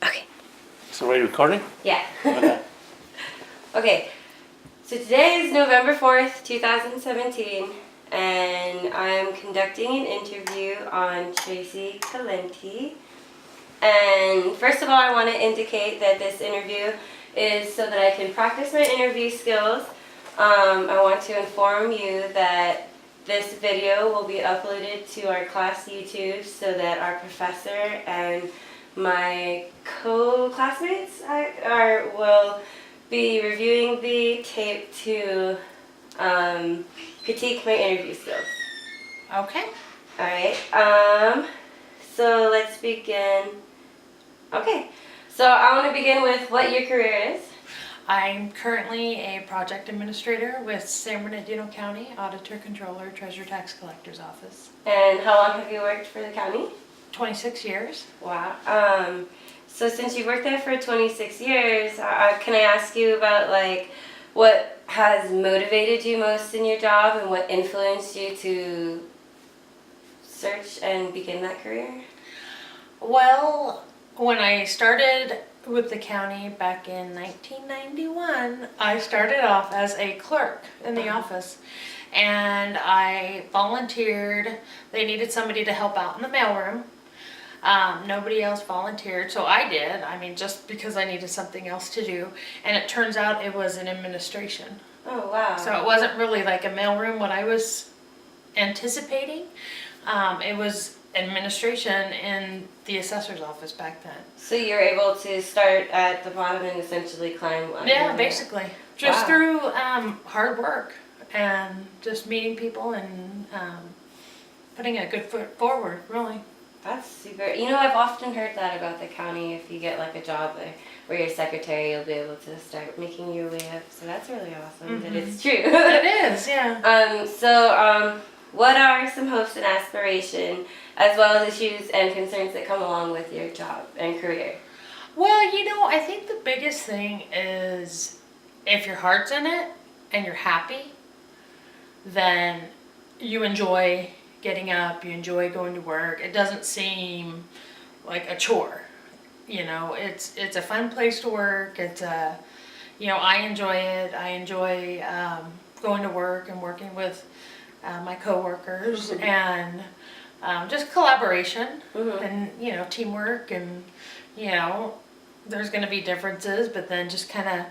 Okay. So are you recording? Yeah. Okay. Okay. So today is November 4th, 2017, and I'm conducting an interview on Tracy Calenti. And first of all, I want to indicate that this interview is so that I can practice my interview skills. I want to inform you that this video will be uploaded to our class YouTube so that our professor and my co-classmates will be reviewing the tape to critique my interview skills. Okay. Alright, so let's begin. Okay, so I want to begin with what your career is. I'm currently a project administrator with San Bernardino County Auditor Controller Treasurer Tax Collector's Office. And how long have you worked for the county? 26 years. Wow. So since you worked there for 26 years, can I ask you about like what has motivated you most in your job and what influenced you to search and begin that career? Well, when I started with the county back in 1991, I started off as a clerk in the office. And I volunteered. They needed somebody to help out in the mailroom. Nobody else volunteered, so I did. I mean, just because I needed something else to do. And it turns out it was in administration. Oh, wow. So it wasn't really like a mailroom what I was anticipating. It was administration in the assessor's office back then. So you're able to start at the bottom and essentially climb up. Yeah, basically. Just Wow. through hard work and just meeting people and putting a good foot forward, really. That's super. You know, I've often heard that about the county. If you get like a job there where you're secretary, you'll be able to start making your way up. So that's really awesome that it's true. It is, yeah. What are some hopes and aspirations, as well as issues and concerns that come along with your job and career? Well, you know, I think the biggest thing is if your heart's in it and you're happy, then you enjoy getting up, you enjoy going to work. It doesn't seem like a chore. You know, it's a fun place to work. I enjoy it. I enjoy going to work and working with my coworkers and just collaboration and, teamwork and, there's going to be differences, but then just kind of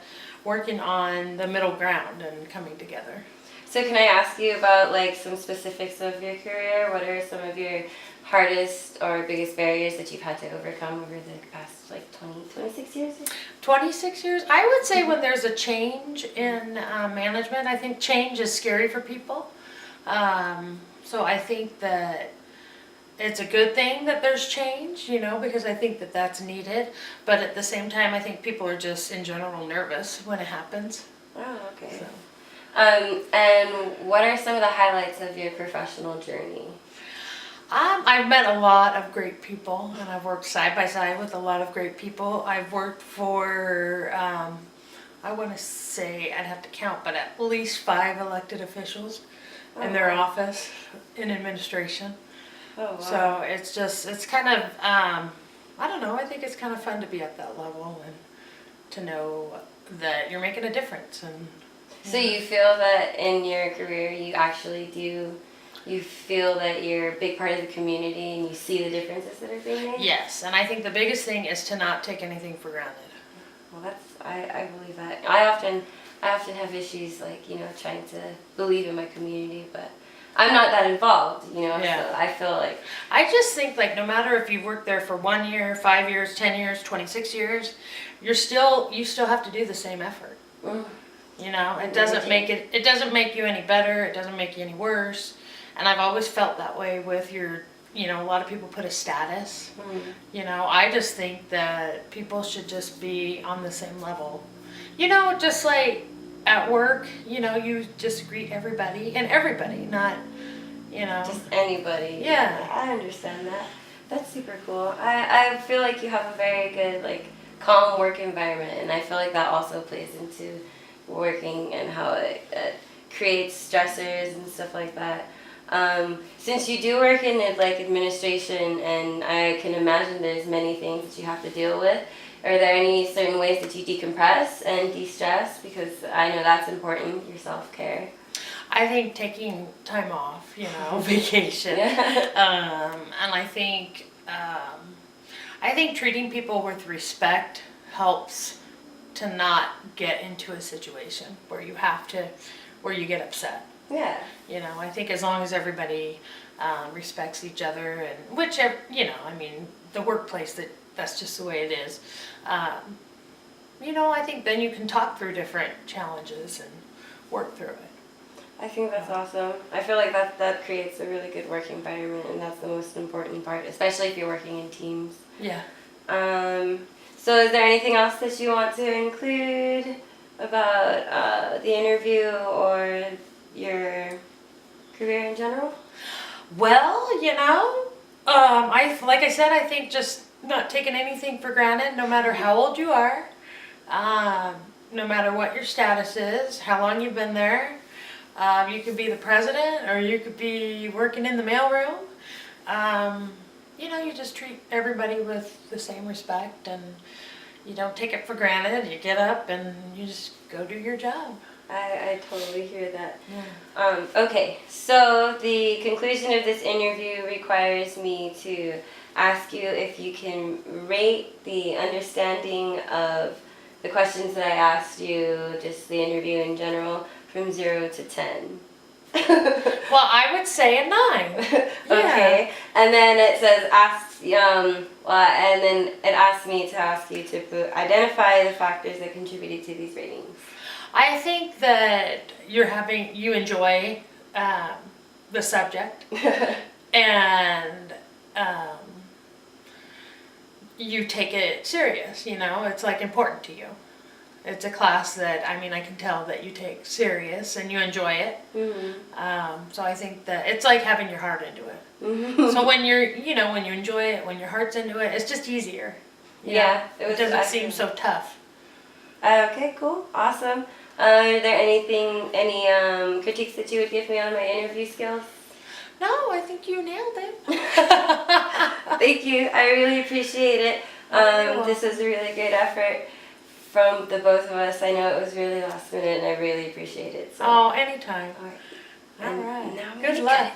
working on the middle ground and coming together. So can I ask you about like some specifics of your career? What are some of your hardest or biggest barriers that you've had to overcome over the past like 26 years? 26 years? I would say when there's a change in management, I think change is scary for people. So I think that it's a good thing that there's change, because I think that that's needed. But at the same time, I think people are just in general nervous when it happens. Oh, okay. So. And what are some of the highlights of your professional journey? I've met a lot of great people, and I've worked side by side with a lot of great people. I've worked for, I want to say, I'd have to count, but at least 5 elected officials in their office in administration. Oh, wow. So it's kind of, I don't know, I think it's kind of fun to be at that level and to know that you're making a difference. And So you feel that in your career you actually do, you feel that you're a big part of the community and you see the differences that are being made? Yes, and I think the biggest thing is to not take anything for granted. Well, I believe that. I often have issues like, trying to believe in my community, but I'm not that involved, Yeah. so I feel like. I just think like no matter if you've worked there for 1 year, 5 years, 10 years, 26 years, you still have to do the same effort. It doesn't make you any better, it doesn't make you any worse. And I've always felt that way with your, a lot of people put a status. I just think that people should just be on the same level. Just like at work, you just greet everybody, not, Just anybody. Yeah. I understand that. That's super cool. I feel like you have a very good, like, calm work environment, and I feel like that also plays into working and how it creates stressors and stuff like that. Since you do work in like administration, and I can imagine there's many things that you have to deal with, are there any certain ways that you decompress and de-stress? Because I know that's important, your self-care. I think taking time off, vacation. Yeah. And I think treating people with respect helps to not get into a situation where you get upset. Yeah. I think as long as everybody respects each other, and whichever, the workplace, that's just the way it is. I think then you can talk through different challenges and work through it. I think that's awesome. I feel like that creates a really good work environment, and that's the most important part, especially if you're working in teams. Yeah. So is there anything else that you want to include about the interview or your career in general? Well, like I said, I think just not taking anything for granted, no matter how old you are, no matter what your status is, how long you've been there. You could be the president, or you could be working in the mailroom. You just treat everybody with the same respect, and you don't take it for granted. You get up and you just go do your job. I totally hear that. Yeah. Okay, so the conclusion of this interview requires me to ask you if you can rate the understanding of the questions that I asked you, just the interview in general, from 0 to 10. Well, I would say a 9. Okay, and then it says and then it asked me to ask you to identify the factors that contributed to these ratings. I think that you enjoy the subject, and you take it serious. It's like important to you. It's a class that I can tell that you take serious and you enjoy it. Mm-hmm. So I think that it's like having your heart into it. Mm-hmm. So when when you enjoy it, when your heart's into it, it's just easier. Yeah, it doesn't seem so tough. Okay, cool, awesome. Are there any critiques that you would give me on my interview skills? No, I think you nailed it. Thank you. I really appreciate it. This was a really great effort from the both of us. I know it was really last minute, and I really appreciate it. So. Oh, anytime. All right. All right. Now Good luck.